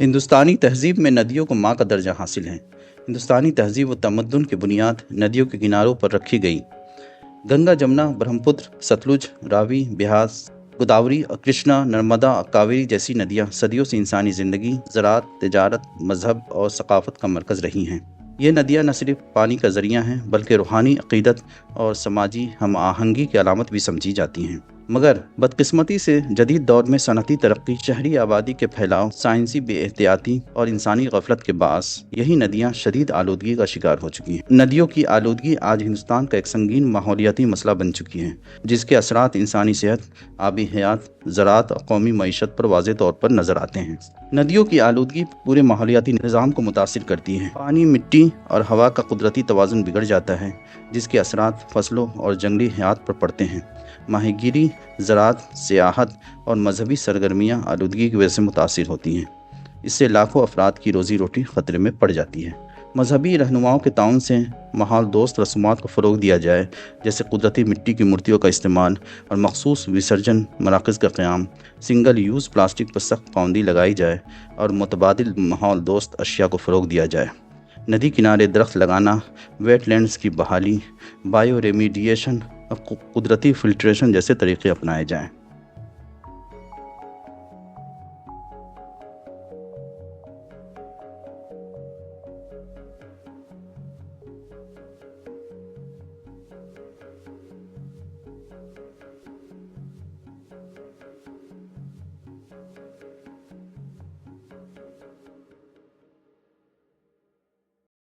ہندوستانی تہذیب میں ندیوں کو ماں کا درجہ حاصل ہے۔ ہندوستانی تہذیب و تمدن کی بنیاد ندیوں کے کناروں پر رکھی گئی۔ گنگا، جمنا، برہم پتر، ستلج، راوی، بیاس، گوداوری، کرشنا، نرمدا، کاویری جیسی ندیاں صدیوں سے انسانی زندگی، زراعت، تجارت، مذہب اور ثقافت کا مرکز رہی ہیں۔ یہ ندیاں نہ صرف پانی کا ذریعہ ہیں بلکہ روحانی عقیدت اور سماجی ہم آہنگی کی علامت بھی سمجھی جاتی ہیں۔ مگر بدقسمتی سے جدید دور میں صنعتی ترقی، شہری آبادی کے پھیلاؤ، سائنسی بے احتیاطی اور انسانی غفلت کے باعث یہی ندیاں شدید آلودگی کا شکار ہو چکی ہیں۔ ندیوں کی آلودگی آج ہندوستان کا ایک سنگین ماحولیاتی مسئلہ بن چکی ہے، جس کے اثرات انسانی صحت، آبی حیات، زراعت اور قومی معیشت پر واضح طور پر نظر آتے ہیں۔ ندیوں کی آلودگی پورے ماحولیاتی نظام کو متاثر کرتی ہے۔ پانی، مٹی اور ہوا کا قدرتی توازن بگڑ جاتا ہے، جس کے اثرات فصلوں اور جنگلی حیات پر پڑتے ہیں۔ ماہی گیری، زراعت، سیاحت اور مذہبی سرگرمیاں آلودگی کی وجہ سے متاثر ہوتی ہیں۔ اس سے لاکھوں افراد کی روزی روٹی خطرے میں پڑ جاتی ہے۔ مذہبی رہنماؤں کے تعاون سے ماحول دوست رسومات کو فروغ دیا جائے، جیسے قدرتی مٹی کی مورتیوں کا استعمال اور مخصوص وسرجن مراکز کا قیام، سنگل یوز پلاسٹک پر سخت پابندی لگائی جائے اور متبادل ماحول دوست اشیاء کو فروغ دیا جائے۔ ندی کنارے درخت لگانا، ویٹ لینڈز کی بحالی، بائیو ریمیڈیشن اور قدرتی فلٹریشن جیسے طریقے اپنائے جائیں۔